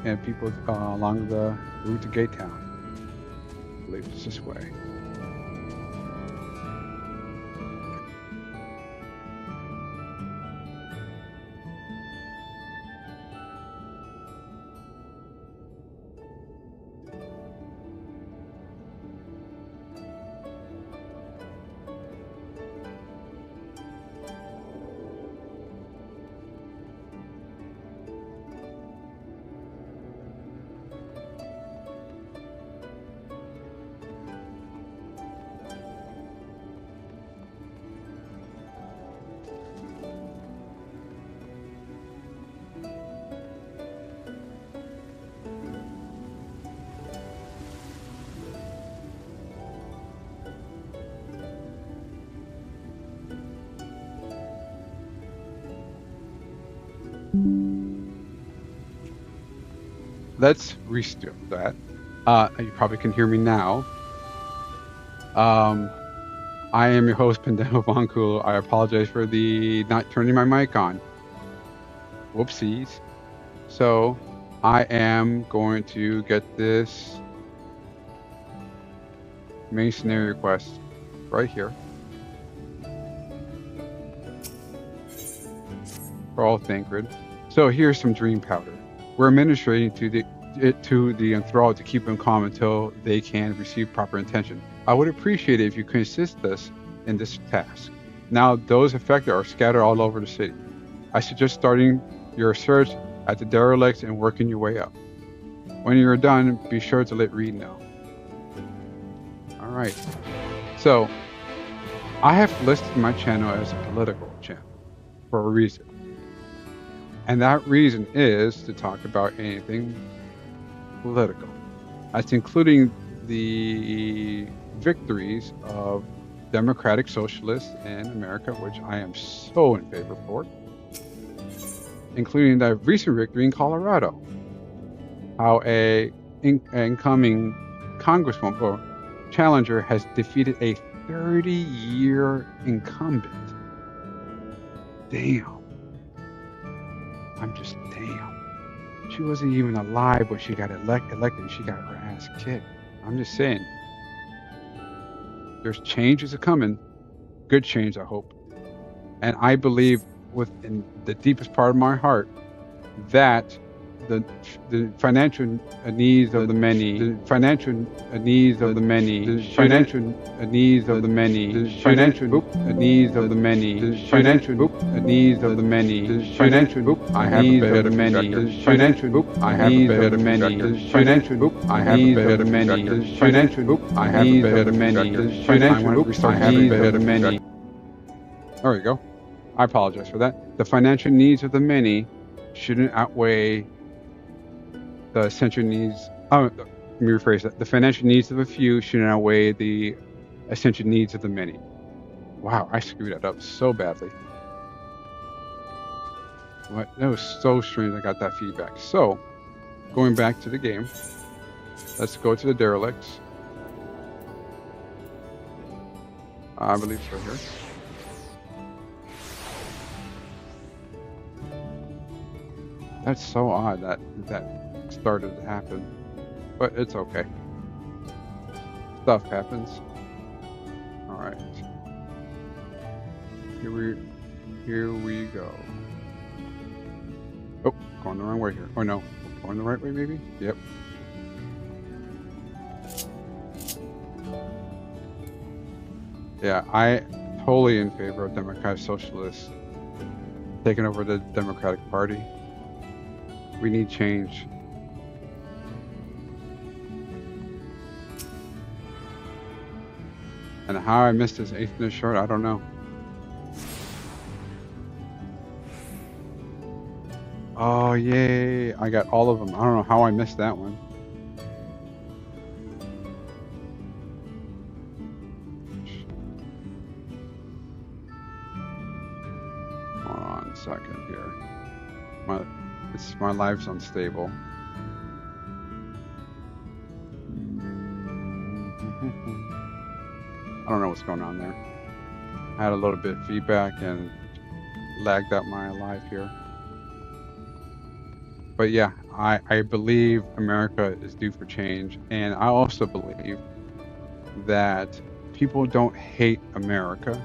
and people along the route to Gate Town. I believe it's this way. Let's restart that. You probably can hear me now. I am your host, PendejoVonCulo. I apologize for the not turning my mic on. Whoopsies. So, I am going to get this main scenario quest right here for all Thancred. So here's some dream powder. We're administering to the enthralled to keep them calm until they can receive proper attention. I would appreciate it if you could assist us in this task. Now those affected are scattered all over the city. I suggest starting your search at the derelicts and working your way up. When you're done, be sure to let Reed know. Alright. So, I have listed my channel as a political channel for a reason. And that reason is to talk about anything political. That's including the victories of democratic socialists in America, which I am so in favor for, including the recent victory in Colorado. How a incoming congresswoman or challenger has defeated a 30-year incumbent. Damn. I'm just damn. She wasn't even alive when she got elected and she got her ass kicked. I'm just saying. There's changes are coming. Good change, I hope. And I believe within the deepest part of my heart that the financial needs of the many, the financial needs of the many, the financial needs of the many, the financial needs of the many, the financial needs of the many, the financial I have a better many, the financial I have a better many, the financial I have a better many, the financial I have a better many, the financial I have a better many. There we go. I apologize for that. The financial needs of the many shouldn't outweigh the essential needs. Let me rephrase that. The financial needs of a few shouldn't outweigh the essential needs of the many. Wow, I screwed that up so badly. What? That was so strange. I got that feedback. So, going back to the game, let's go to the derelicts. I believe it's right here. That's so odd that started to happen, but it's okay. Stuff happens. All right, here we go. Oh, going the wrong way here. Or no, going the right way maybe. Yep. Yeah, I totally in favor of Democratic Socialists taking over the Democratic Party. We need change. And how I missed this 8th minute short, I don't know. Oh, yay. I got all of them. I don't know how I missed that one. Hold on a second here. My life's unstable. I don't know what's going on there. I had a little bit of feedback and lagged out my live here. But yeah, I believe America is due for change, and I also believe that people don't hate America.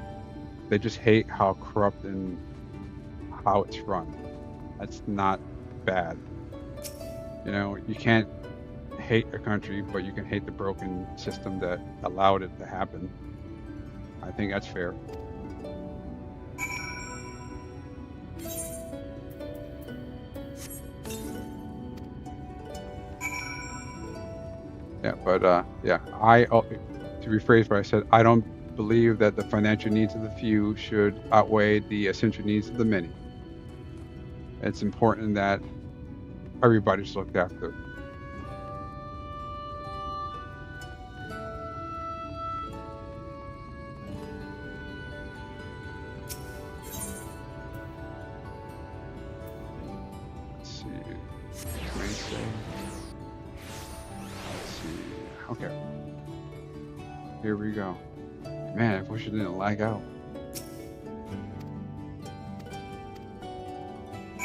They just hate how corrupt and how it's run. That's not bad. You know, you can't hate a country, but you can hate the broken system that allowed it to happen. I think that's fair. Yeah, but yeah, to rephrase what I said, I don't believe that the financial needs of the few should outweigh the essential needs of the many. It's important that everybody's looked after. Let's see. Wednesday. Let's see. Okay. Here we go. Man, I wish it didn't lag out.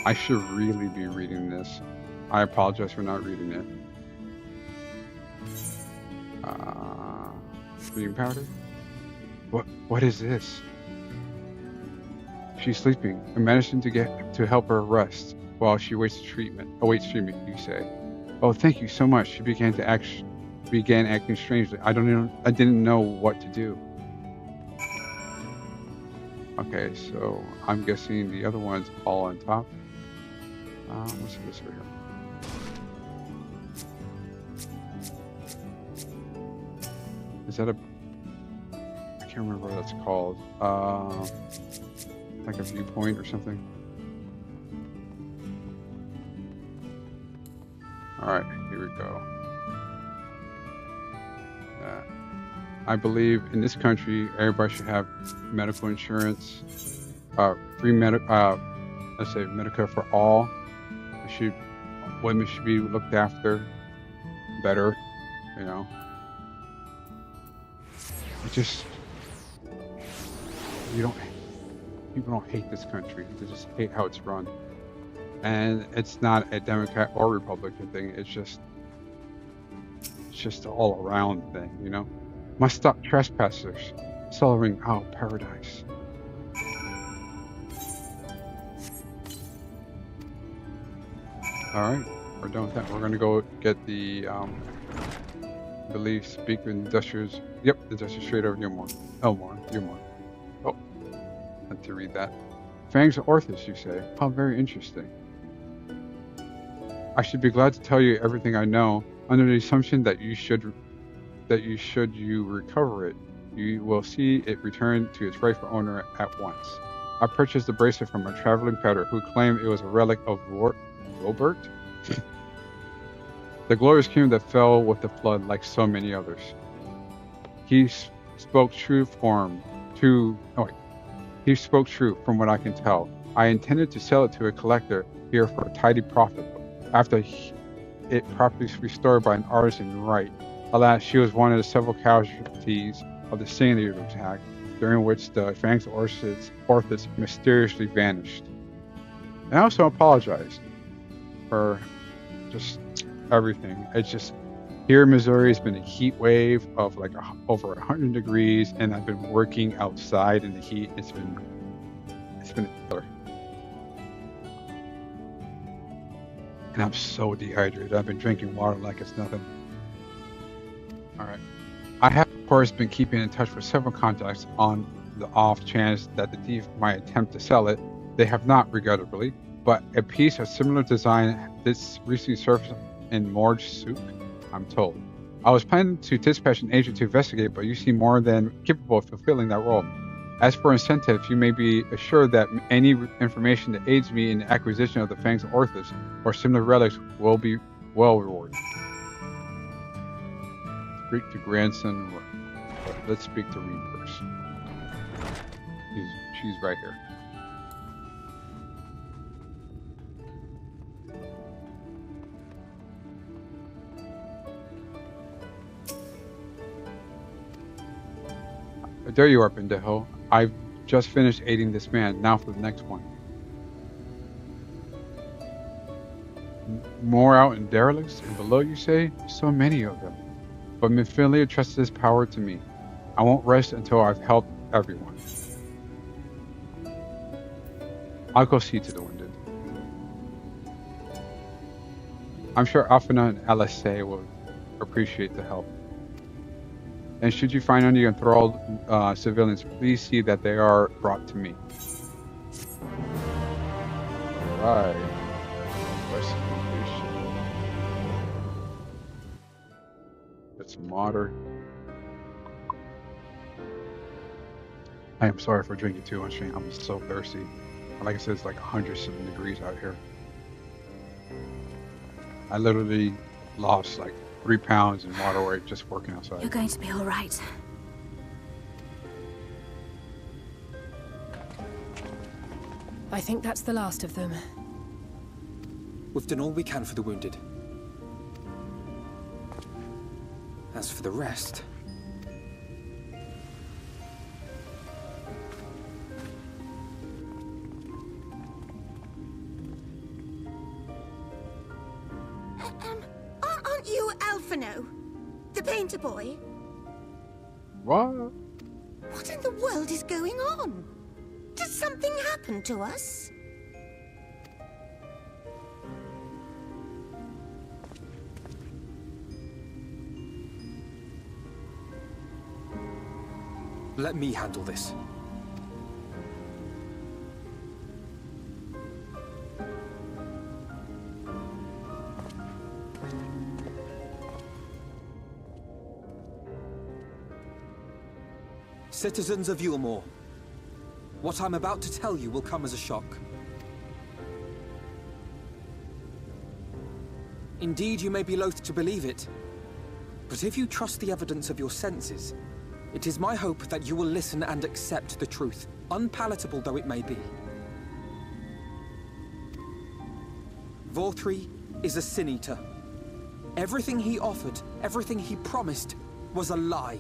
I should really be reading this. I apologize for not reading it. Sleeping powder? What is this? She's sleeping. A medicine to help her rest while she awaits treatment, you say. Oh, thank you so much. She began acting strangely. I didn't know what to do. Okay, so I'm guessing the other one's all on top. What's this right here? Is that I can't remember what that's called. Like a viewpoint or something. All right, here we go. I believe in this country, everybody should have medical insurance, free let's say Medicare for all. Women should be looked after better, you know. People don't hate this country. They just hate how it's run. And it's not a Democrat or Republican thing. It's just an all around thing, you know. Must stop trespassers. Celebrating paradise. All right, we're done with that. We're gonna go get the I believe speak industrials. Yep, industrial straight over Elmore. Oh, had to read that. Fangs of Orthus, you say? How very interesting. I should be glad to tell you everything I know, under the assumption that you recover it, you will see it return to its rightful owner at once. I purchased the bracelet from a traveling peddler who claimed it was a relic of Robert? The glorious kingdom that fell with the flood like so many others. He spoke true from what I can tell. I intended to sell it to a collector here for a tidy profit after it properly restored by an artisan right. Alas, she was one of the several casualties of the Singular attack, during which the Fangs of Orthus mysteriously vanished. And I also apologize for just everything. It's just here in Missouri, it's been a heat wave of like over 100 degrees, and I've been working outside in the heat. It's been killer. And I'm so dehydrated. I've been drinking water like it's nothing. All right. I have, of course, been keeping in touch with several contacts on the off chance that the thief might attempt to sell it. They have not, regrettably, but a piece of similar design this recently surfaced in Morge Souk, I'm told. I was planning to dispatch an agent to investigate, but you seem more than capable of fulfilling that role. As for incentive, you may be assured that any information that aids me in the acquisition of the Fangs of Orthus or similar relics will be well rewarded. Speak to grandson. Let's speak to Reed first. She's right here. There you are, Pendejo. I've just finished aiding this man. Now for the next one. More out in derelicts and below, you say? So many of them. But Minfilia trusts his power to me. I won't rest until I've helped everyone. I'll go see to the wounded. I'm sure Alphina and LSA will appreciate the help. And should you find any enthralled civilians, please see that they are brought to me. Right. Quest completion. Get some water. I am sorry for drinking too much. I'm so thirsty. Like I said, it's like 100-something degrees out here. I literally lost like 3 pounds in water weight just working outside. You're going to be all right. I think that's the last of them. We've done all we can for the wounded. As for the rest... Aren't you Alphino? The painter boy? What? What in the world is going on? Did something happen to us? Let me handle this. Citizens of Yulmore, what I'm about to tell you will come as a shock. Indeed, you may be loath to believe it, but if you trust the evidence of your senses, it is my hope that you will listen and accept the truth, unpalatable though it may be. Vorthri is a sin-eater. Everything he offered, everything he promised, was a lie.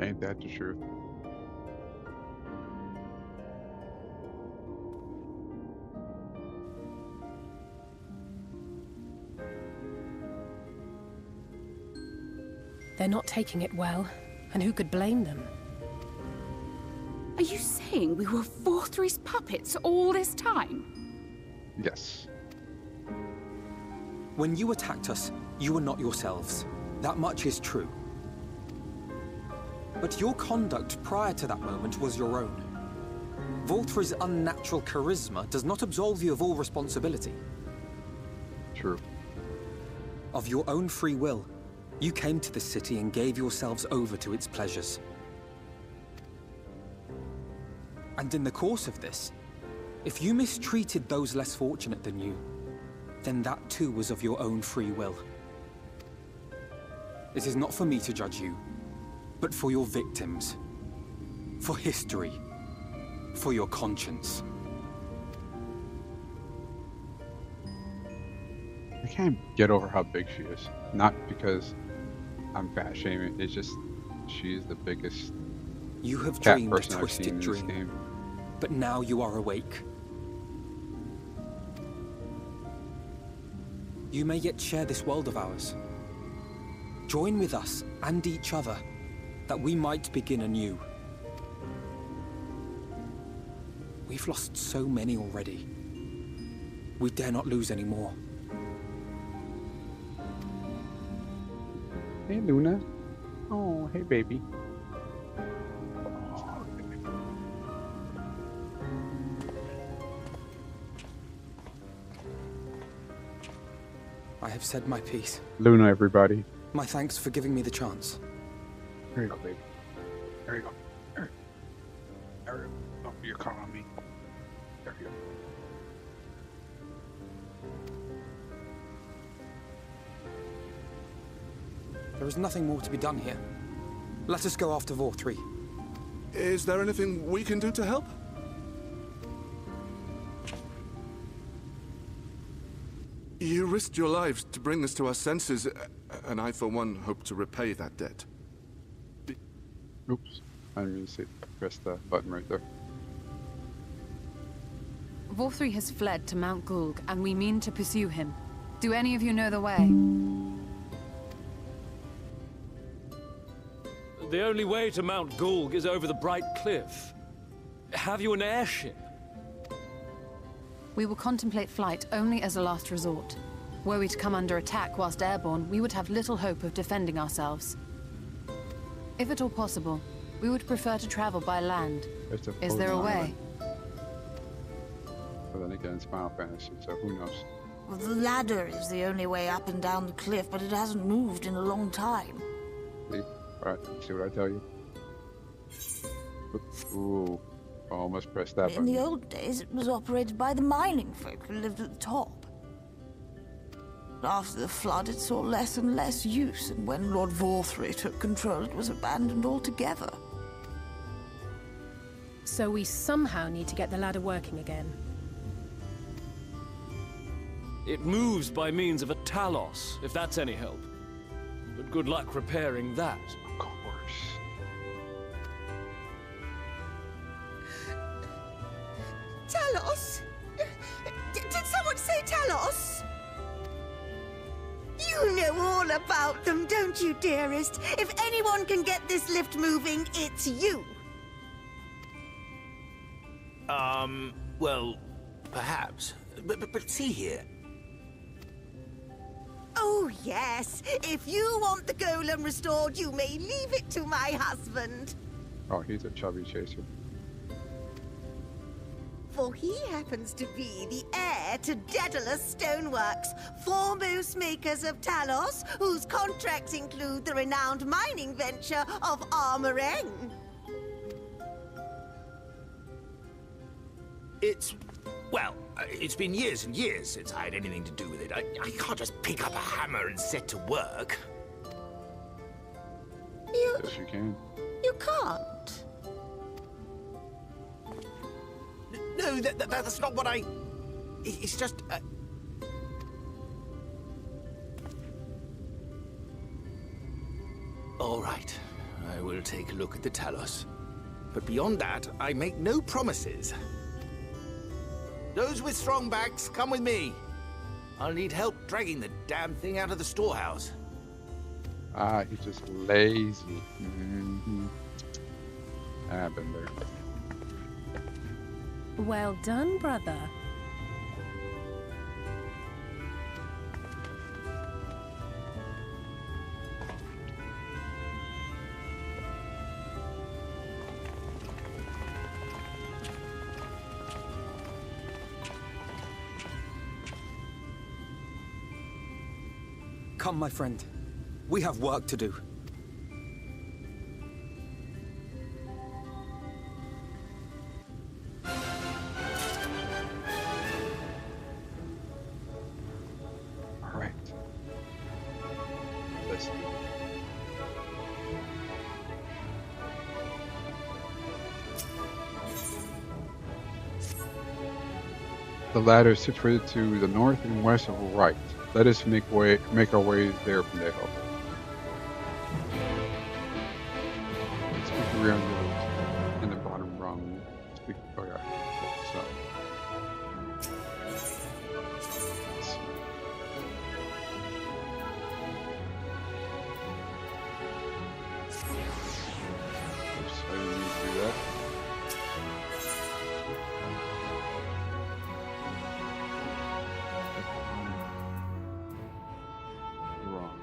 Ain't that the truth? They're not taking it well, and who could blame them? Are you saying we were Vorthri's puppets all this time? Yes. When you attacked us, you were not yourselves. That much is true. But your conduct prior to that moment was your own. Vorthri's unnatural charisma does not absolve you of all responsibility. True. Of your own free will, you came to this city and gave yourselves over to its pleasures. And in the course of this, if you mistreated those less fortunate than you, then that too was of your own free will. It is not for me to judge you, but for your victims, for history, for your conscience. I can't get over how big she is. Not because I'm fat shaming, it's just she's the biggest You have cat dreamed a person I've seen twisted in this dream, game. but now you are awake. You may yet share this world of ours. Join with us and each other, that we might begin anew. We've lost so many already. We dare not lose any more. Hey, Luna. Oh, hey, baby. I have said my piece. Luna, everybody. My thanks for giving me the chance. There you go, baby. There you go. There you go. Oh, you're calling me. There you go. There is nothing more to be done here. Let us go after Vorthri. Is there anything we can do to help? You risked your lives to bring us to our senses, and I, for one, hope to repay that debt. Oops. I didn't mean to say, press the button right there. Vorthri has fled to Mount Gulg, and we mean to pursue him. Do any of you know the way? The only way to Mount Gulg is over the Bright Cliff. Have you an airship? We will contemplate flight only as a last resort. Were we to come under attack whilst airborne, we would have little hope of defending ourselves. If at all possible, we would prefer to travel by land. Is there a way? But then again, it's Final Fantasy, so who knows? Well, the ladder is the only way up and down the cliff, but it hasn't moved in a long time. See? Alright, see what I tell you? Ooh, almost pressed that In button. the old days, it was operated by the mining folk who lived at the top. After the flood, it saw less and less use, and when Lord Vorthri took control, it was abandoned altogether. So we somehow need to get the ladder working again. It moves by means of a Talos, if that's any help. But good luck repairing that. Of course. Talos? Did someone say Talos? You know all about them, don't you, dearest? If anyone can get this lift moving, it's you. Well, perhaps. But see here. Oh, yes. If you want the golem restored, you may leave it to my husband. Oh, he's a chubby chaser. For he happens to be the heir to Daedalus Stoneworks, foremost makers of Talos, whose contracts include the renowned mining venture of Armoreng. Well, it's been years and years since I had anything to do with it. I can't just pick up a hammer and set to work. Yes, you can. You can't. No, that's not what I... It's just... All right, I will take a look at the Talos. But beyond that, I make no promises. Those with strong backs, come with me. I'll need help dragging the damn thing out of the storehouse. Ah, he's just lazy. Mm-hmm. I've been there. Well done, brother. Come, my friend. We have work to do. All right. Let's do it. The ladder is situated to the north and west of the right. Let us make our way there from there. Speak around in the bottom rung. Speak. Oh yeah. So. Let's see. Oops, I didn't mean to do that. Wrong.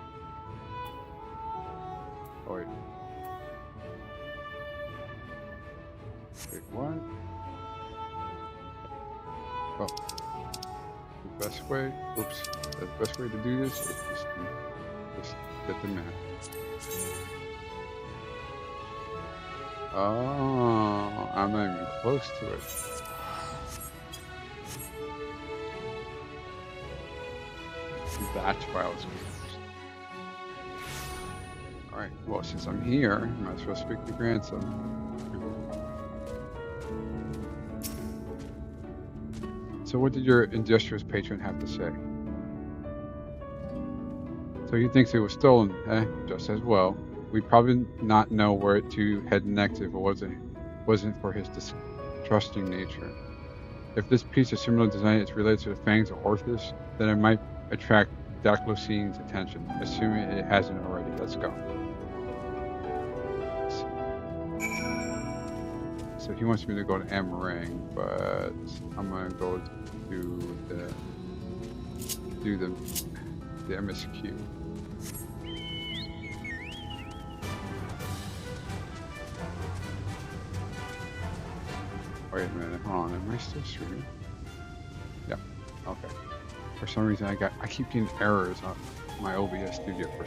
Oh wait. Wait, what? Oh. The best way? Oops. The best way to do this is just get the map. Oh, I'm not even close to it. That's why I was confused. Alright, well, since I'm here, I might as well speak to grandson. So what did your industrious patron have to say? So he thinks it was stolen, eh? Just as well. we'd probably not know where to head next if it wasn't for his distrusting nature. If this piece of similar design is related to the fangs of Orthus, then it might attract Daclocine's attention, assuming it hasn't already. Let's go. So he wants me to go to Amarang, but I'm gonna go to the MSQ. Wait a minute, hold on, am I still streaming? Yeah, okay. For some reason I keep getting errors on my OBS studio for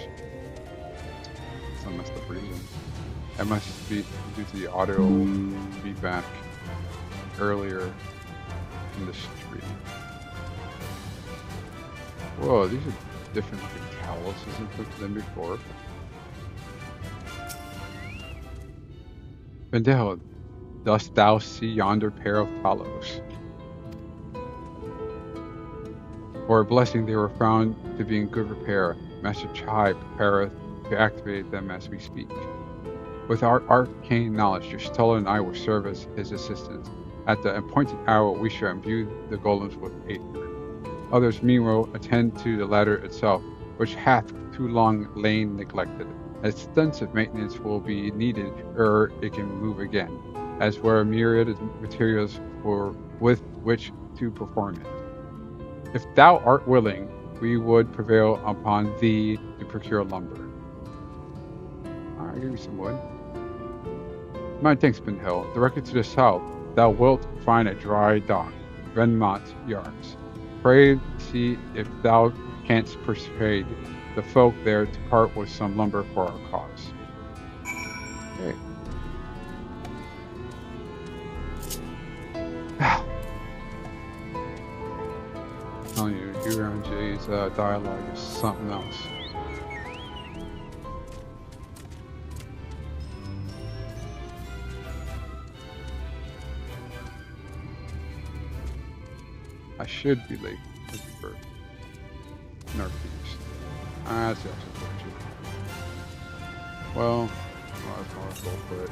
some messed up reason. That must be due to the audio feedback earlier in the stream. Whoa, these are different looking taluses than before. Pendejo, dost thou see yonder pair of talos? For a blessing they were found to be in good repair. Master Chai prepareth to activate them as we speak. With our arcane knowledge, Y'shtola and I will serve as his assistants. At the appointed hour, we shall imbue the golems with aether. Others, meanwhile, attend to the ladder itself, which hath too long lain neglected. Extensive maintenance will be needed ere it can move again, as were a myriad of materials with which to perform it. If thou art willing, we would prevail upon thee to procure lumber. I'll give you some wood. My thanks, Pendejo. Directly to the south, thou wilt find a dry dock, Renmont Yards. Pray see if thou canst persuade the folk there to part with some lumber for our cause. Okay. I'm telling you, Hugh and Jay's dialogue is something else. I should be late for Northeast. That's actually fortunate. Well, let's go for it.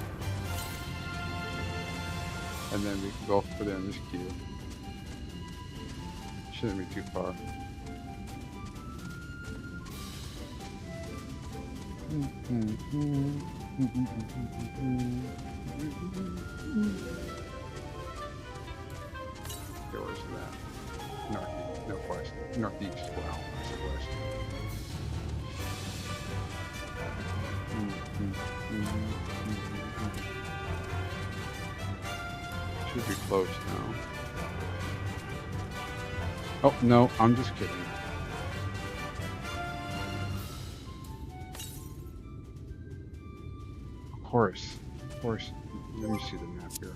And then we can go for the MSQ. Shouldn't be too far. Okay, where's that? Northeast, no west. Northeast, wow, that's west. Should be close now. Oh, no, I'm just kidding. Of course. Let me see the map here.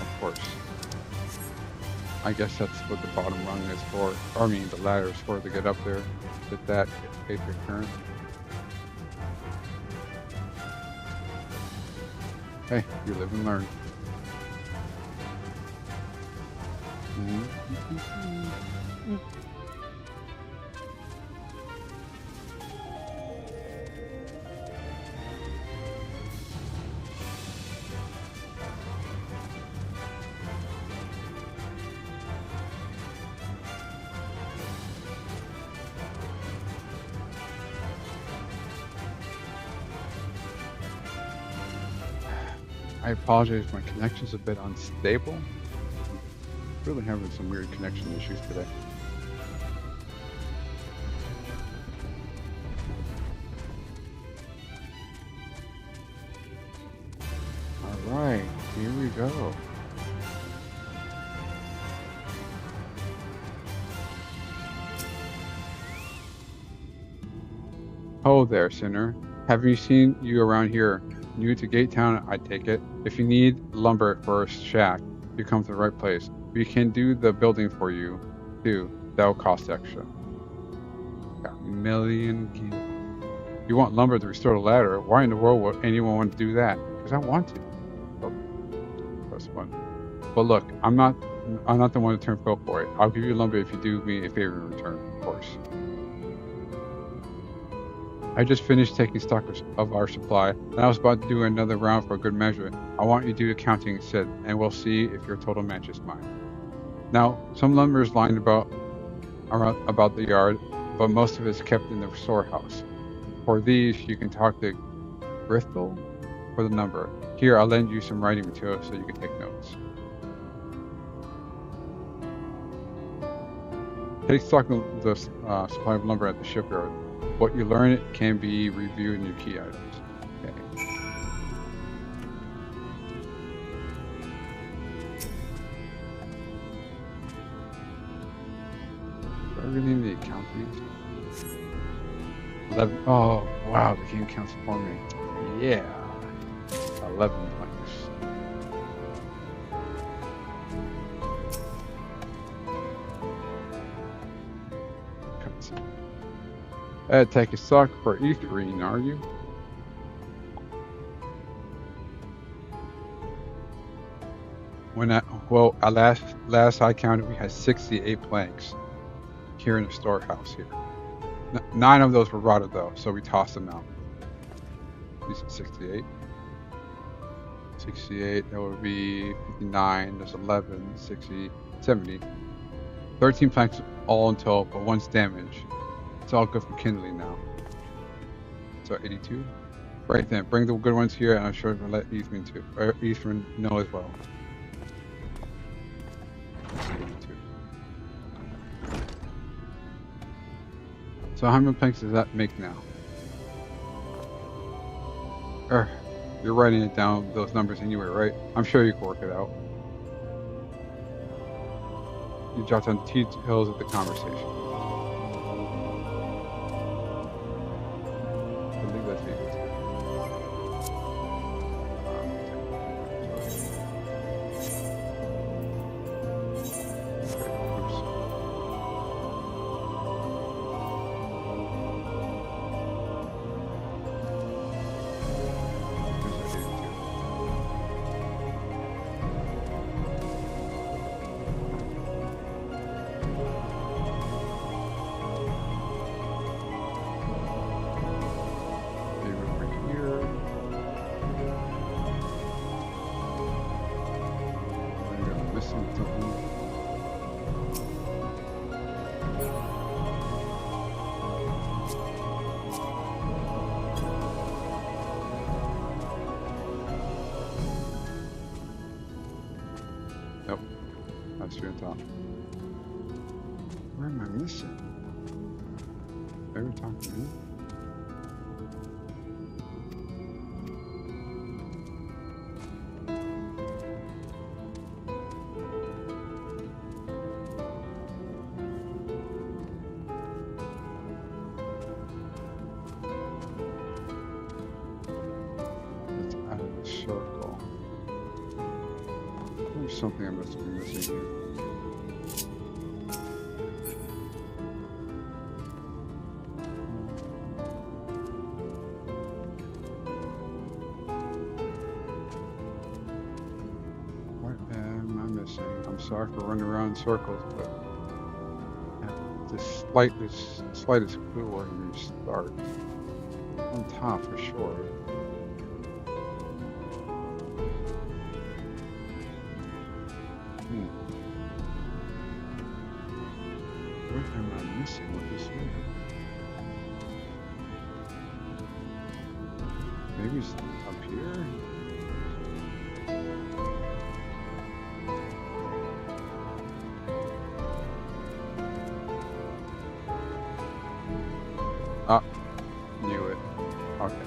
Of course. I guess that's what the bottom rung is for. I mean, the ladder is for to get up there with that aether current. Hey, you live and learn. I apologize, my connection's a bit unstable. I'm really having some weird connection issues today. Alright, here we go. Oh there, sinner. Haven't you seen you around here? New to Gate Town, I take it. If you need lumber for a shack, you come to the right place. We can do the building for you, too. That'll cost extra. Got a million gil. You want lumber to restore the ladder? Why in the world would anyone want to do that? Because I want to. Oh, trust one. But look, I'm not the one to turn pro for it. I'll give you lumber if you do me a favor in return, of course. I just finished taking stock of our supply, and I was about to do another round for a good measure. I want you to do accounting instead, and we'll see if your total matches mine. Now, some lumber is lying about the yard, but most of it is kept in the storehouse. For these, you can talk to Bristol for the number. Here, I'll lend you some writing material so you can take notes. Take stock of the supply of lumber at the shipyard. What you learn can be reviewed in your key items. Okay. Do I really need to count these? 11. Oh, wow, the game counts for me. Yeah. 11 planks. Take a stock for Etherine, are you? Last I counted, we had 68 planks here in the storehouse here. 9 of those were rotted though, so we tossed them out. These are 68. 68, that would be 59, there's 11, 60, 70. 13 planks all in total, but one's damaged. It's all good for kindling now. So 82. Right then, bring the good ones here, and I'm sure we'll let Ethan know as well. 82. So how many planks does that make now? You're writing it down, those numbers anyway, right? I'm sure you can work it out. You jot down the details of the conversation. I believe that's it. Nope. That's your top. Where am I missing? They were talking to me. Let's add a circle. There's something I must be missing here. What am I missing? I'm sorry for running around in circles, but I have the slightest clue where you start. On top for sure. What am I missing with this one? Maybe it's up here? Ah, knew it. Okay.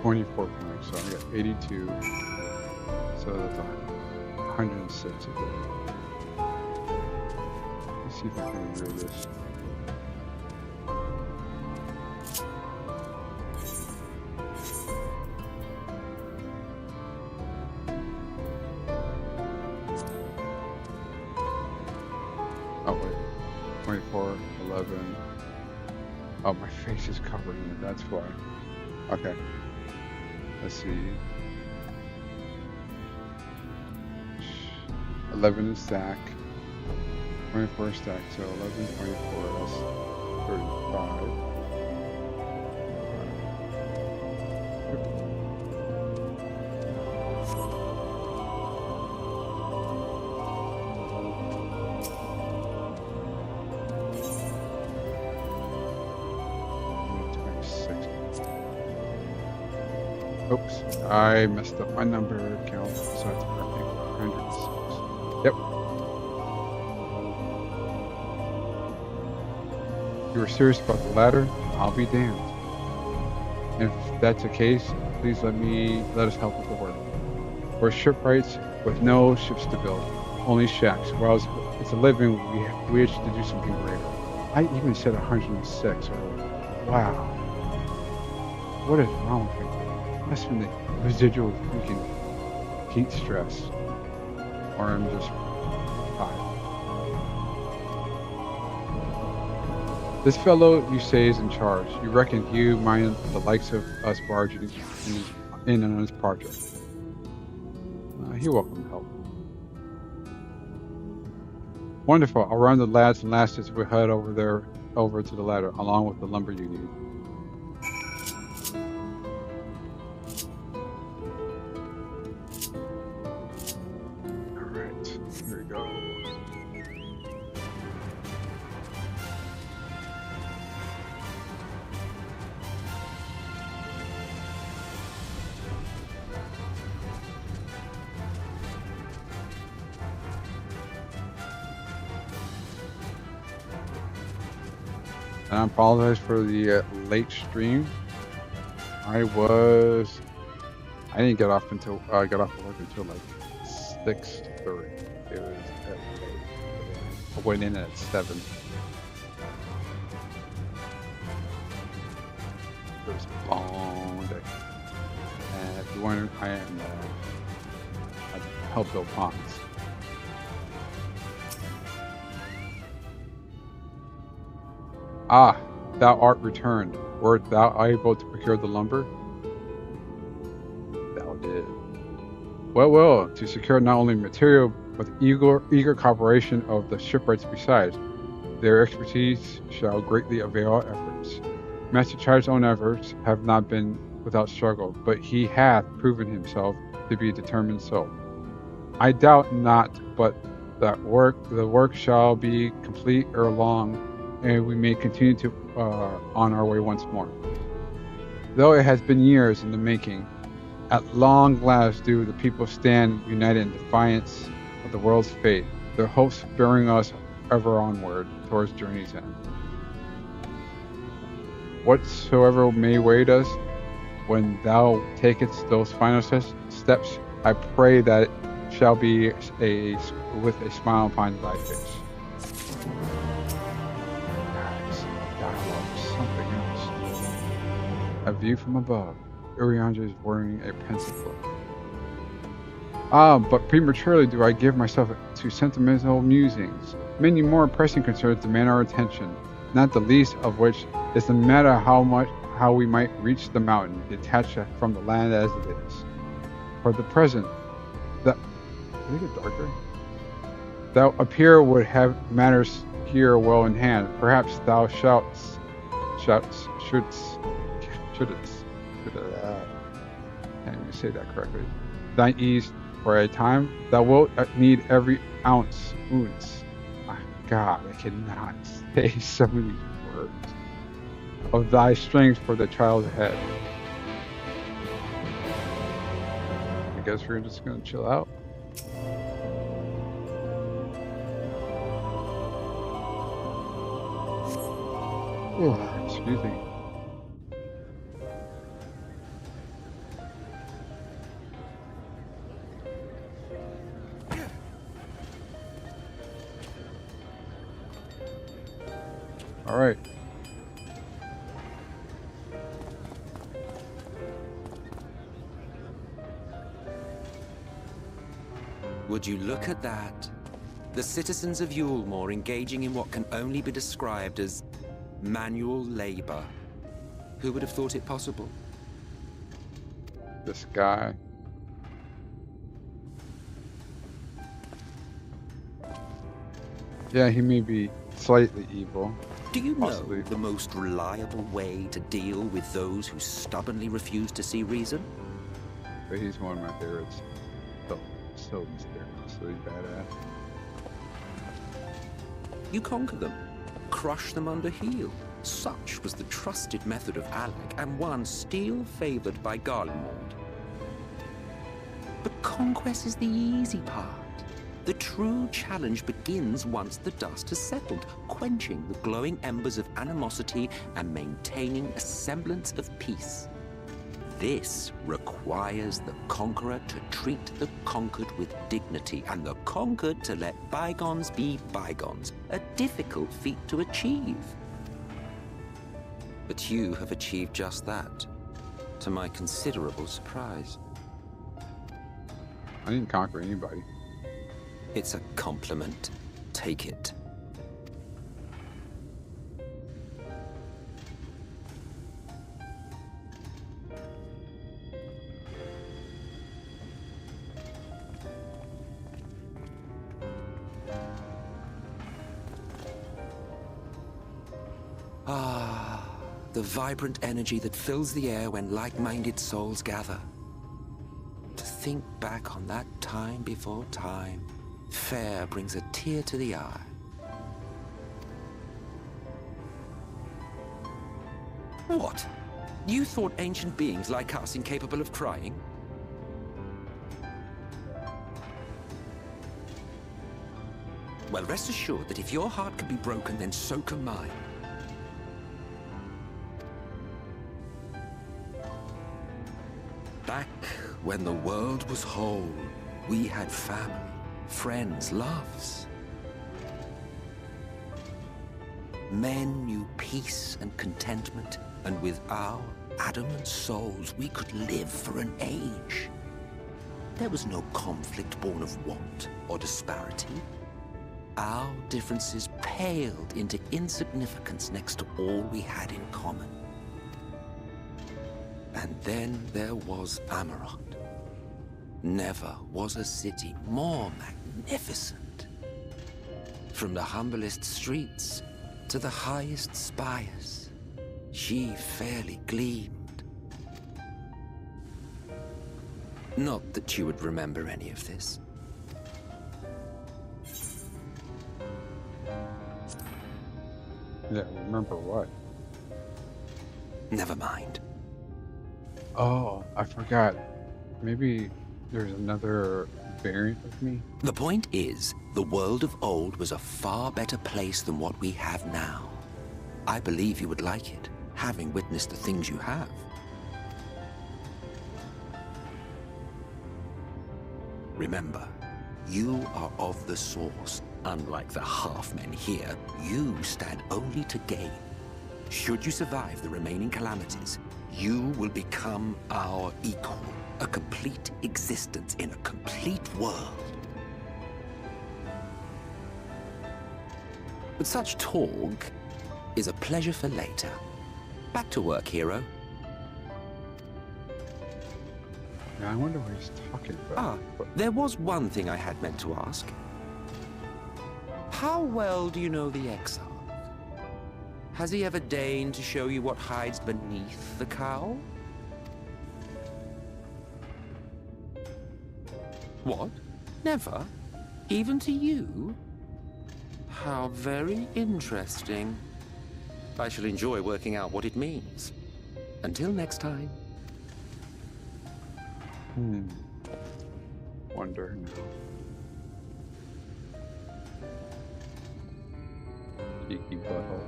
$24 points, so I got 82. So that's 106 of it. Let's see if I can read this. Oh wait, 24. 24, 11. Oh, my face is covering it. That's why. Okay. Let's see. 11 is stack. 24 is stack. So 11, 24. That's 35. Oops, I messed up my number count, so it's 106. Yep. If you are serious about the ladder, I'll be damned. And if that's the case, please let us help with the work. We're shipwrights with no ships to build, only shacks. While it's a living, we wish to do something greater. I even said 106. Wow. What is wrong with me? That's from the residual freaking heat stress. Or I'm just tired. This fellow you say is in charge. You reckon you mind the likes of us barging in on this project? You're welcome to help. Wonderful. I'll run the lads and lasses. We'll head over to the ladder, along with the lumber you need. And I apologize for the late stream. I didn't get off until I got off of work until like 6:30. It was I went in at 7. It was a long day. And if you wonder, I help build ponds. Ah, thou art returned. Wert thou able to procure the lumber? Thou did. Well, to secure not only material, but the eager cooperation of the shipwrights besides. Their expertise shall greatly avail our efforts. Master Child's own efforts have not been without struggle, but he hath proven himself to be a determined soul. I doubt not but that the work shall be complete ere long, and we may continue to on our way once more. Though it has been years in the making, at long last do the people stand united in defiance of the world's fate, their hopes spurring us ever onward towards journey's end. Whatsoever may await us, when thou takest those final steps, I pray that it shall be with a smile upon thy face. Something else. A view from above. Urianger is wearing a pensive look. But prematurely do I give myself to sentimental musings. Many more pressing concerns demand our attention, not the least of which is the matter how we might reach the mountain, detached from the land as it is. For the present, did it get darker? Thou appear would have matters here well in hand. Perhaps thou shouldst, can't even say that correctly. Thine ease for a time, thou wilt need every ounce. My God, I cannot say so many words. Of thy strength for the trials ahead. I guess we're just gonna chill out. Excuse me. All right. Would you look at that? The citizens of Yulemore engaging in what can only be described as manual labor. Who would have thought it possible? This guy. Yeah, he may be slightly evil. Do you Possibly. know the most reliable way to deal with those who stubbornly refuse to see reason? But he's one of my favorites. So mysteriously badass. You conquer them, crush them under heel. Such was the trusted method of Alec, and one still favored by Garlemald. But conquest is the easy part. The true challenge begins once the dust has settled, quenching the glowing embers of animosity and maintaining a semblance of peace. This requires the conqueror to treat the conquered with dignity, and the conquered to let bygones be bygones, a difficult feat to achieve. But you have achieved just that, to my considerable surprise. I didn't conquer anybody. It's a compliment. Take it. Ah, the vibrant energy that fills the air when like-minded souls gather. To think back on that time before time, fair brings a tear to the eye. What? You thought ancient beings like us incapable of crying? Well, rest assured that if your heart can be broken, then so can mine. Back when the world was whole, we had family, friends, loves. Men knew peace and contentment, and with our adamant souls, we could live for an age. There was no conflict born of want or disparity. Our differences paled into insignificance next to all we had in common. And then there was Amarant. Never was a city more magnificent. From the humblest streets to the highest spires, she fairly gleamed. Not that you would remember any of this. Yeah, remember what? Never mind. Oh, I forgot. Maybe there's another variant of me? The point is, the world of old was a far better place than what we have now. I believe you would like it, having witnessed the things you have. Remember, you are of the source. Unlike the half-men here, you stand only to gain. Should you survive the remaining calamities, you will become our equal. A complete existence in a complete world. But such talk is a pleasure for later. Back to work, hero. Yeah, I wonder what he's talking about. There was one thing I had meant to ask. How well do you know the Exarch? Has he ever deigned to show you what hides beneath the cowl? What? Never? Even to you? How very interesting. I shall enjoy working out what it means. Until next time. Wonder now. Cheeky butthole.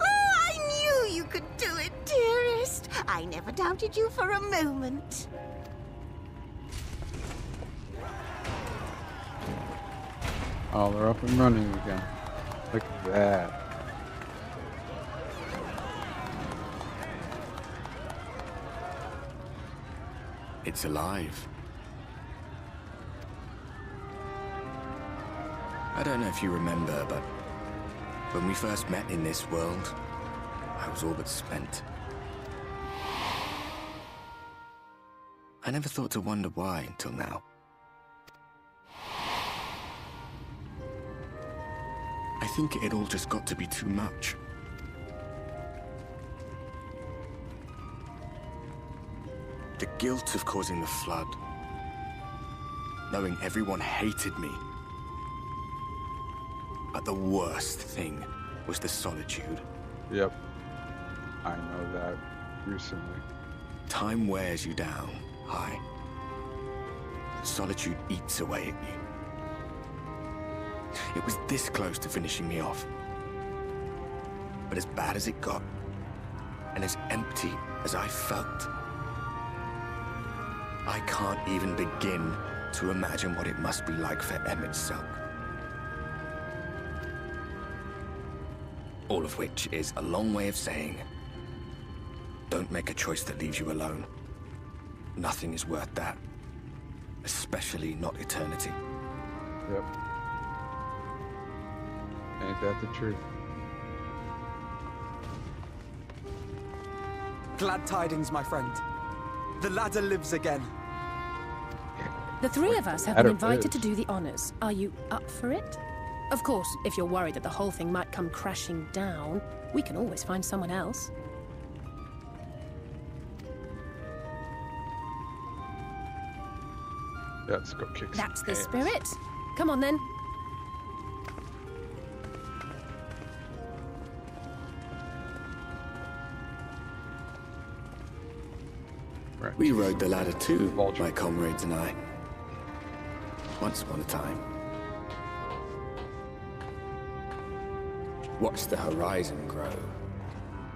Oh, I knew you could do it, dearest. I never doubted you for a moment. Oh, they're up and running again. Look at that. It's alive. I don't know if you remember, but when we first met in this world, I was all but spent. I never thought to wonder why until now. I think it all just got to be too much. The guilt of causing the flood. Knowing everyone hated me. But the worst thing was the solitude. Yep. I know that recently. Time wears you down, Hai. Solitude eats away at you. It was this close to finishing me off. But as bad as it got, and as empty as I felt, I can't even begin to imagine what it must be like for Emmett Selk. All of which is a long way of saying, don't make a choice that leaves you alone. Nothing is worth that. Especially not eternity. Yep. Ain't that the truth? Glad tidings, my friend. The ladder lives again. The three of us have been invited to do the honors. Are you up for it? Of course, if you're worried that the whole thing might come crashing down, we can always find someone else. Yeah, let's go kick That's some the ass. spirit. Come on then. Right. We rode the ladder too, Vulture. my comrades and I. Once upon a time. Watched the horizon grow,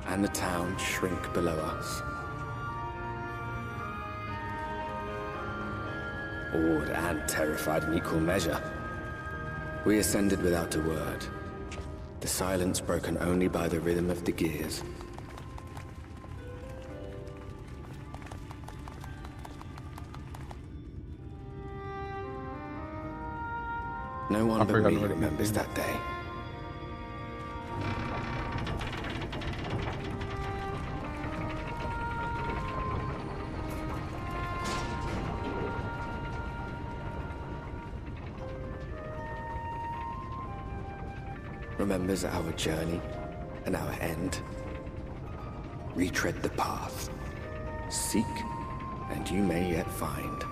and the town shrink below us. Awed and terrified in equal measure. We ascended without a word, the silence broken only by the rhythm of the gears. No one but me remembers that day. Remembers our journey and our end. Retread the path. Seek, and you may yet find.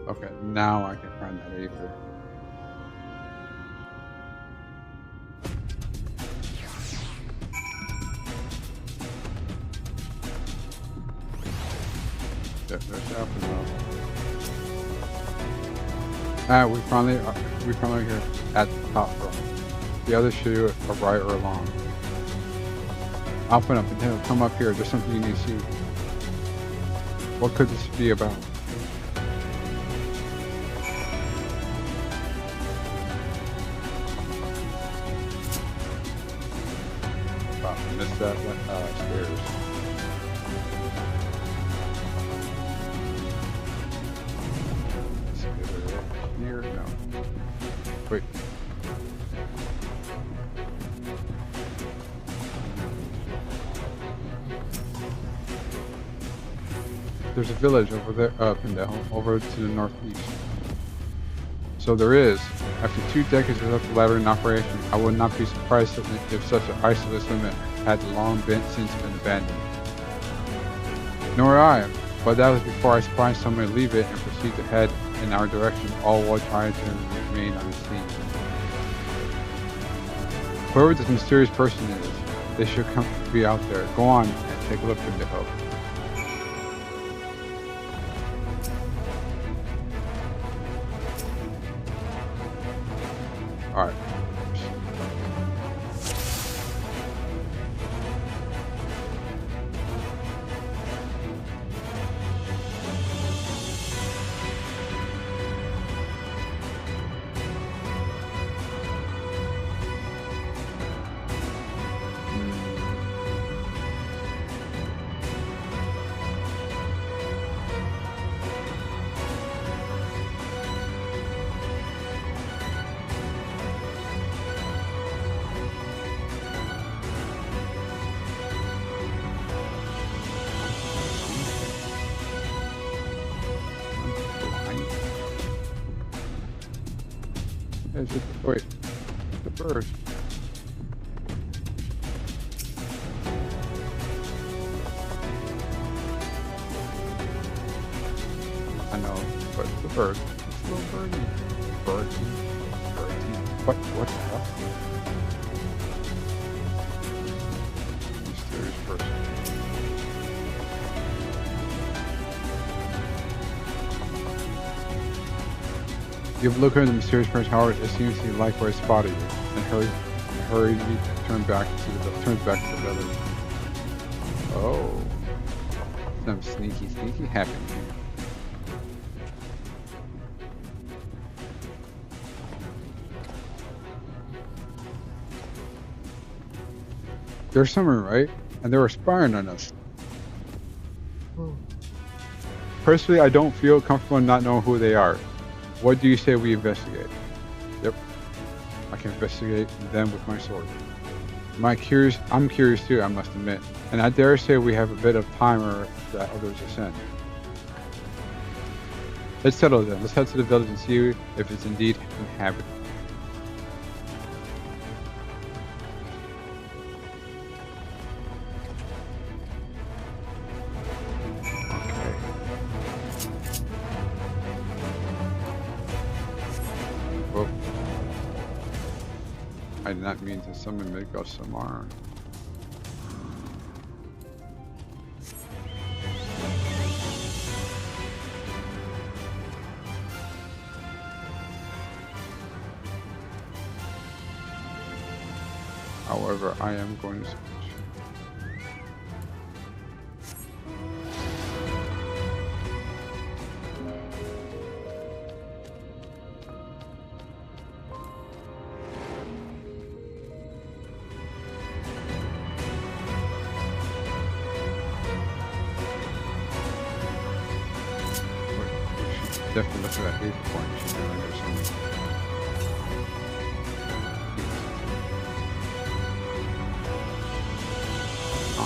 Okay, now I can find that Aether. Yeah, there's Alpha. We finally here at the top row. The others should do it a right or a long. Open up and he'll come up here. There's something you need to see. What could this be about? Wow, I missed that stairs. Here? No. Wait. There's a village over there, Pendejo, over to the northeast. So there is. After 2 decades without the ladder in operation, I would not be surprised if such an isolated limit had long since been abandoned. Nor I, but that was before I spied someone to leave it and proceed to head in our direction, all while trying to remain unseen. Whoever this mysterious person is, they should come be out there. Go on and take a look at the hope. All right. Is it, wait, the bird. I know, but it's the bird. It's a little birdie. Birdie. Birdie. What the hell? Mysterious person. You have a look at the mysterious person, Howard. It seems he likewise spotted you, and hurriedly turns back to the village. Oh, some sneaky happening here. They're somewhere, right? And they were spying on us. Personally, I don't feel comfortable in not knowing who they are. What do you say we investigate? Yep. I can investigate them with my sword. I'm curious too, I must admit. And I dare say we have a bit of timer that others are sent. Let's settle it then. Let's head to the village and see if it's indeed inhabited. I did not mean to summon Midgard Samar. However, I am going to switch. Definitely look at that 8 points.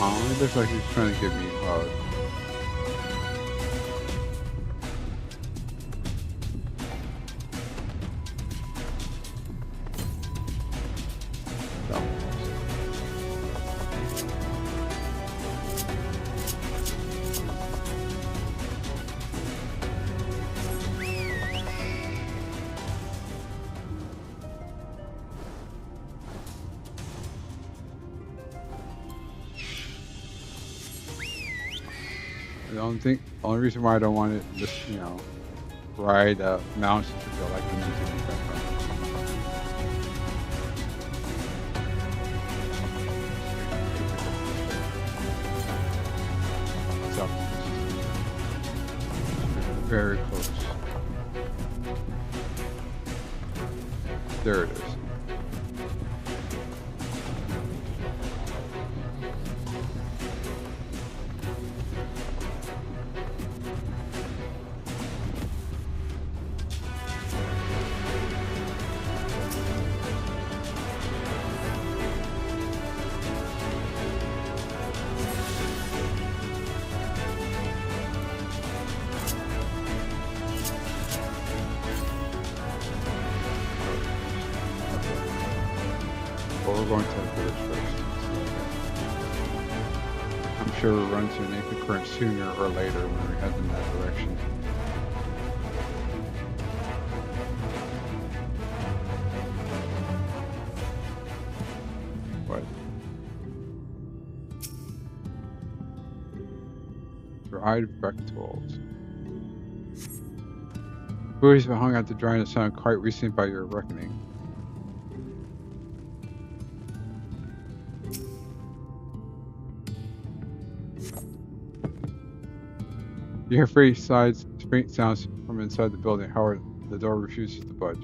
Oh, it looks like he's trying to give me a hug. The only reason why I don't want it just, ride mounts to feel like the music in the background. So, very close. There it is. We're going to the village first. I'm sure we'll run to an Nathan current sooner or later when we head in that direction. What? Dried Bechtold. Who has been hung out to dry in the sun quite recently by your reckoning? You hear faint sounds from inside the building. Howard, the door refuses to budge.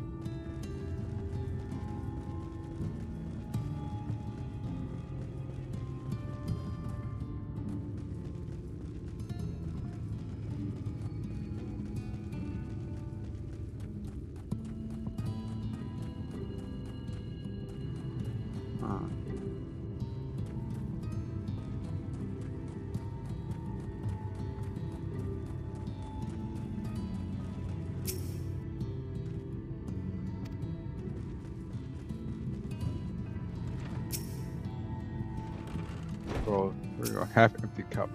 Well, there we go. Half-empty cup.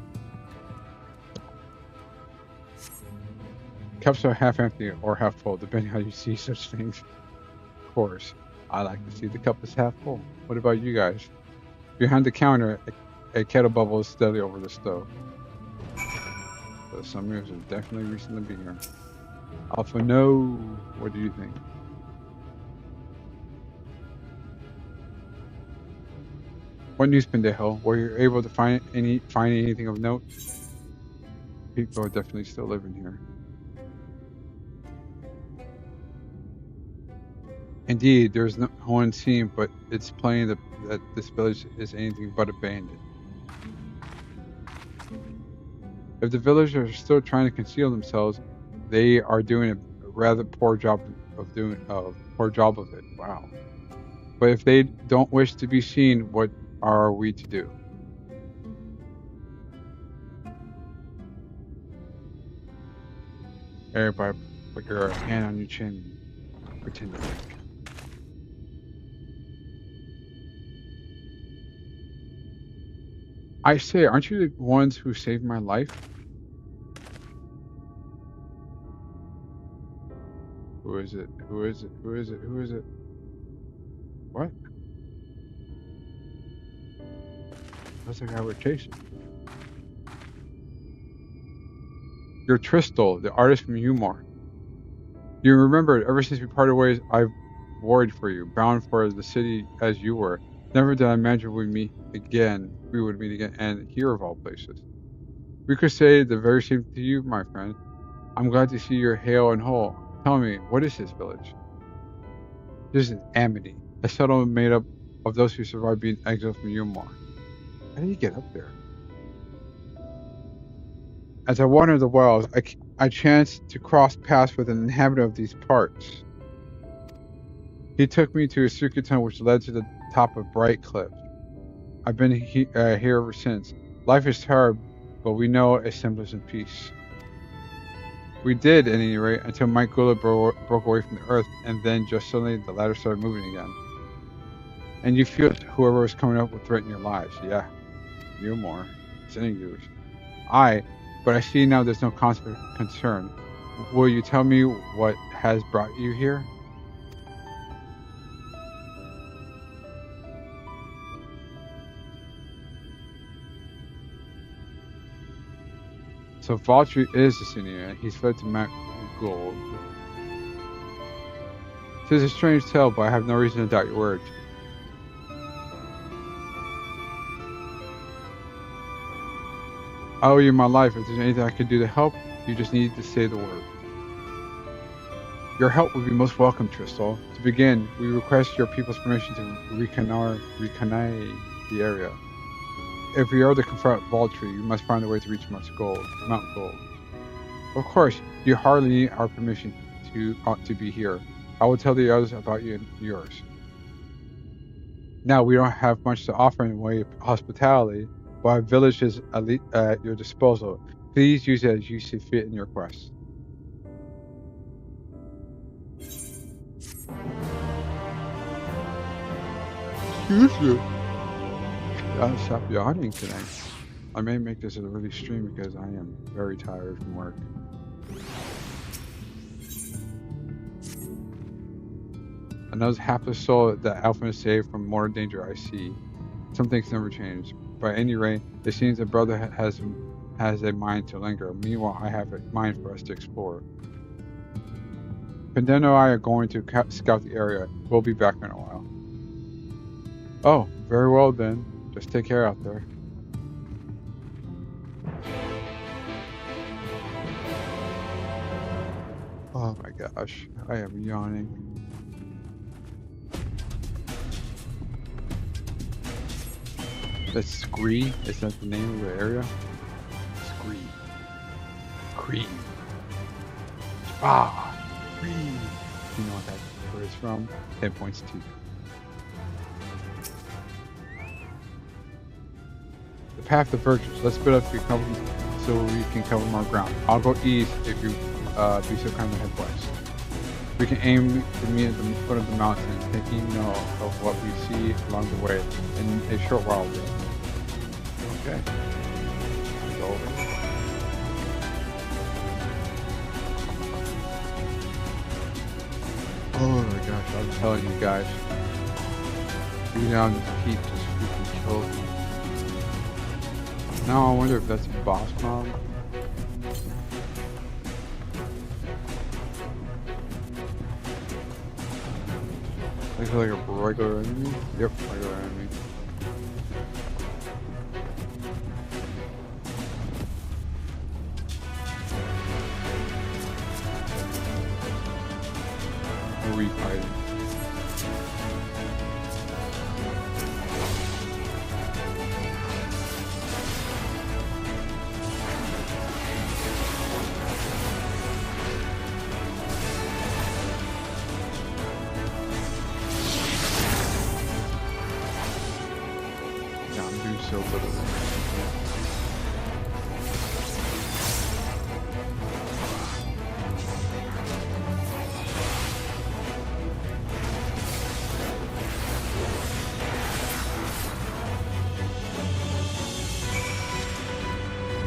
Cups are half empty or half full, depending how you see such things. Of course, I like to see the cup is half full. What about you guys? Behind the counter, a kettle bubbles steadily over the stove. The summers are definitely reaching the beer. Alpha, no. What do you think? What news, Pendejo? Were you able to find anything of note? People are definitely still living here. Indeed, there is no one seen, but it's plain that this village is anything but abandoned. If the villagers are still trying to conceal themselves, they are doing a rather poor job of it. Wow. But if they don't wish to be seen, what are we to do? Everybody, put your hand on your chin. Pretend to think. I say, aren't you the ones who saved my life? Who is it? Who is it? Who is it? Who is it? What? That's the guy we're chasing. You're Tristal, the artist from Umar. You remember, ever since we parted ways, I've worried for you, bound for the city as you were. Never did I imagine we would meet again, and here of all places. We could say the very same to you, my friend. I'm glad to see you're hale and whole. Tell me, what is this village? This is Amity, a settlement made up of those who survived being exiled from Umar. How did you get up there? As I wandered the wilds, I chanced to cross paths with an inhabitant of these parts. He took me to a secret tunnel which led to the top of Bright Cliff. I've been here ever since. Life is hard, but we know a semblance of peace. We did, at any rate, until Mike Gula broke away from the earth, and then just suddenly the ladder started moving again. And you feel whoever was coming up would threaten your lives. Yeah, you more. Sending you. But I see now there's no constant concern. Will you tell me what has brought you here? So Valtteri is the senior. He's fled to Mount Gold. Tis a strange tale, but I have no reason to doubt your words. I owe you my life. If there's anything I can do to help, you just need to say the word. Your help would be most welcome, Tristal. To begin, we request your people's permission to reconnaissance the area. If we are to confront Valtteri, you must find a way to reach Mount Gold. Of course, you hardly need our permission to be here. I will tell the others about you and yours. Now, we don't have much to offer in the way of hospitality, but our village is at your disposal. Please use it as you see fit in your quest. Excuse you. I'll stop yawning today. I may make this a really stream because I am very tired from work. Another half the soul that Alpha saved from more danger I see. Some things never change. By any rate, it seems that brother has a mind to linger. Meanwhile, I have a mind for us to explore. Pendejo and I are going to scout the area. We'll be back in a while. Oh, very well then. Just take care out there. Oh my gosh, I am yawning. That's Scree? Is that the name of the area? Scree. Cree. Cree. You know what that word is from? 10 points to you. The path of virtues. Let's split up so we can cover more ground. I'll go east if you be so kind to head west. We can aim to meet at the foot of the mountain, taking note of what we see along the way in a short while. Okay. It's over. Oh my gosh, I'm telling you guys. Being down this heat just freaking killed me. Now I wonder if that's a boss mob. Like a regular enemy? Yep, regular enemy. What are we fighting? So little.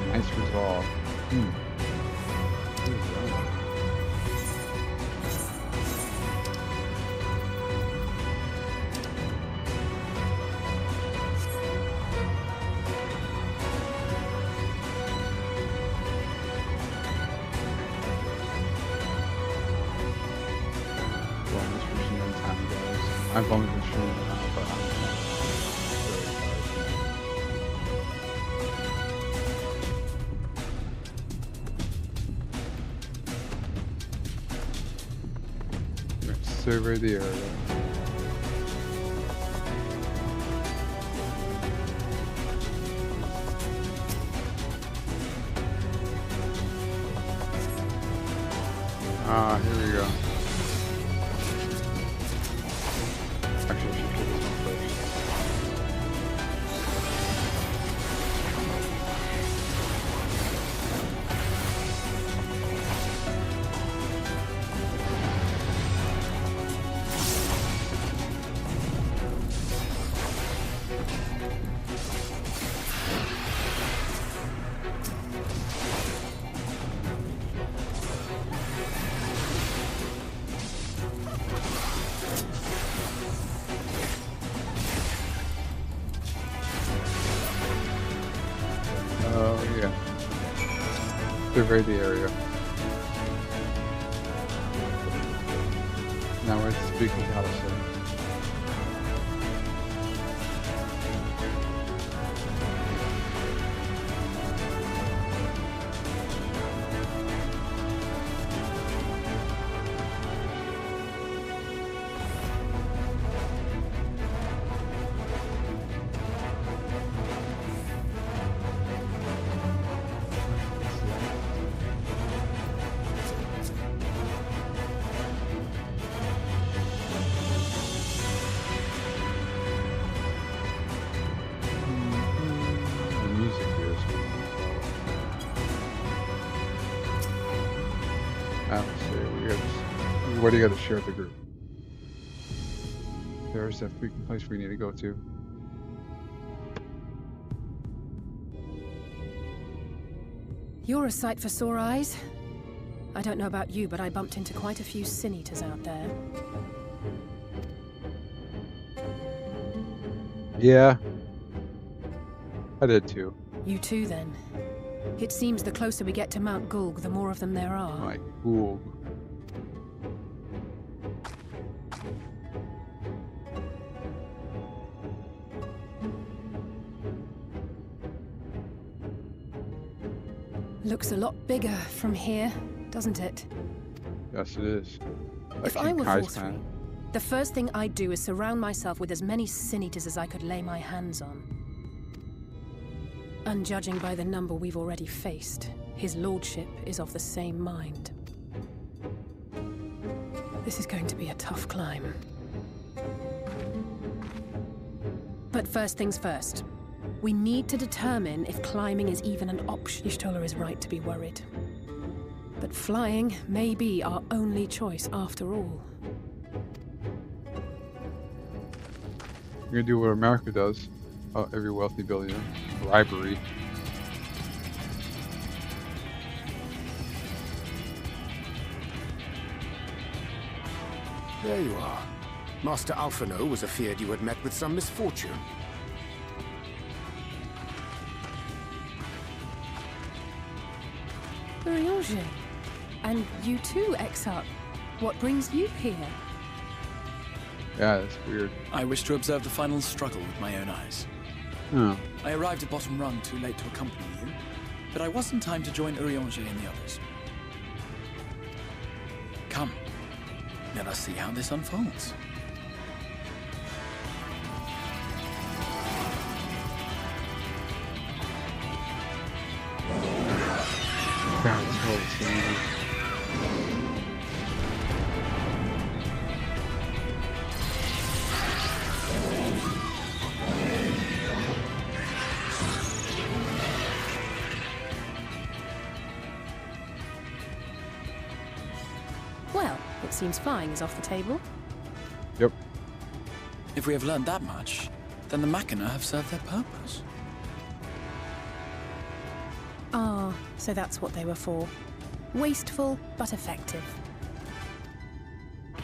Nice resolve. I've only been streaming now, but I'm really tired. Let's survey the area. Ah, here we go. Actually, I should kill this one first. Oh, yeah. Survey the area. Now we're at Speak with Allison. What do you got to share with the group? There's that freaking place we need to go to. You're a sight for sore eyes. I don't know about you, but I bumped into quite a few sin eaters out there. Yeah. I did too. You too, then. It seems the closer we get to Mount Gulg, the more of them there are. My Gulg. Looks a lot bigger from here, doesn't it? Yes, it is. If I were forced free, the first thing I'd do is surround myself with as many sin eaters as I could lay my hands on. And judging by the number we've already faced, his lordship is of the same mind. This is going to be a tough climb. But first things first. We need to determine if climbing is even an option. Y'shtola is right to be worried. But flying may be our only choice after all. You're gonna do what America does. every wealthy billionaire. Bribery. There you are. Master Alphino was afeard you had met with some misfortune. Urianger. And you too, Exarch. What brings you here? Yeah, that's weird. I wish to observe the final struggle with my own eyes. Oh. I arrived at Bottom Rung too late to accompany you, but I was in time to join Urianger and the others. Come, let us see how this unfolds. God, this whole scene. Well, it seems flying is off the table. Yep. If we have learned that much, then the Machina have served their purpose. Ah, so that's what they were for. Wasteful, but effective. It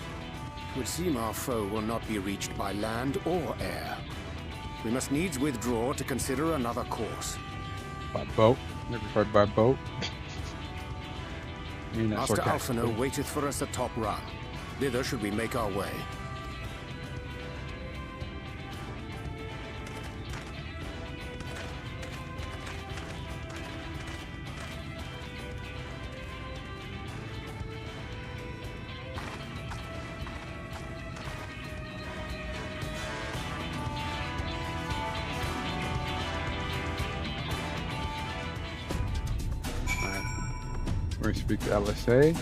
would seem our foe will not be reached by land or air. We must needs withdraw to consider another course. By boat? Never tried by boat? I mean, that's Master sarcastic. Alphino waiteth for us at Top Rung. Thither should we make our way. We're going to speak to LSA.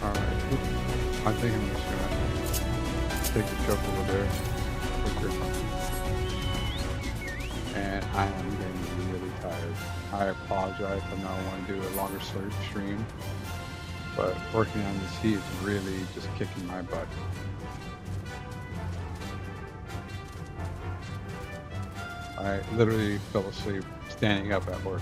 Alright, I think I'm just gonna take the truck over there. And I am getting really tired. I apologize if I don't want to do a longer stream, but working on this heat is really just kicking my butt. I literally fell asleep standing up at work.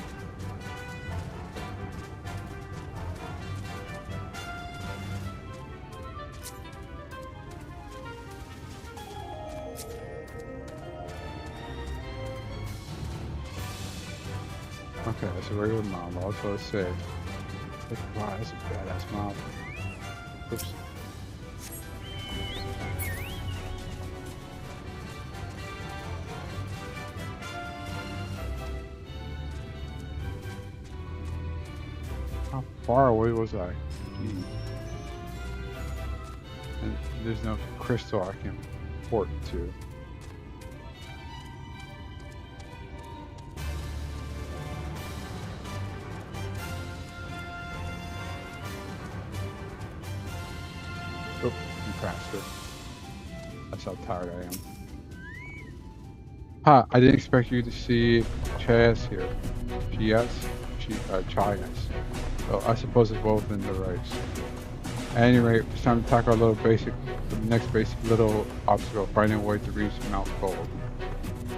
Okay, that's a regular mob. Also say, wow, that's a badass mob. Oops. How far away was I? Jeez. And there's no crystal I can port to. Oh, I'm faster. That's how tired I am. Huh, I didn't expect you to see Chas here. Chas. So I suppose it's well within the rights. At any rate, it's time to tackle the next basic little obstacle, finding a way to reach Mount Gold.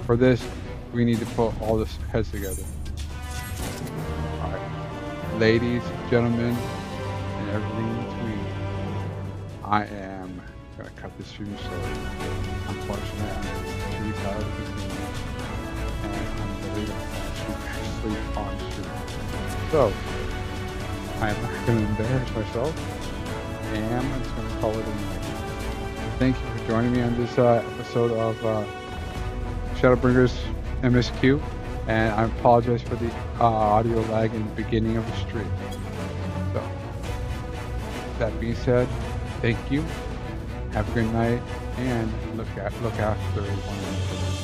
For this, we need to put all the heads together. Alright. Ladies, gentlemen, and everything in between. I am gonna cut this stream short. Unfortunately, I'm too tired to continue, and I'm really gonna sleep on stream. So, I'm not gonna embarrass myself, and I'm just gonna call it a night. Thank you for joining me on this episode of Shadowbringers MSQ, and I apologize for the audio lag in the beginning of the stream. So, that being said, thank you. Have a good night, and look after one another.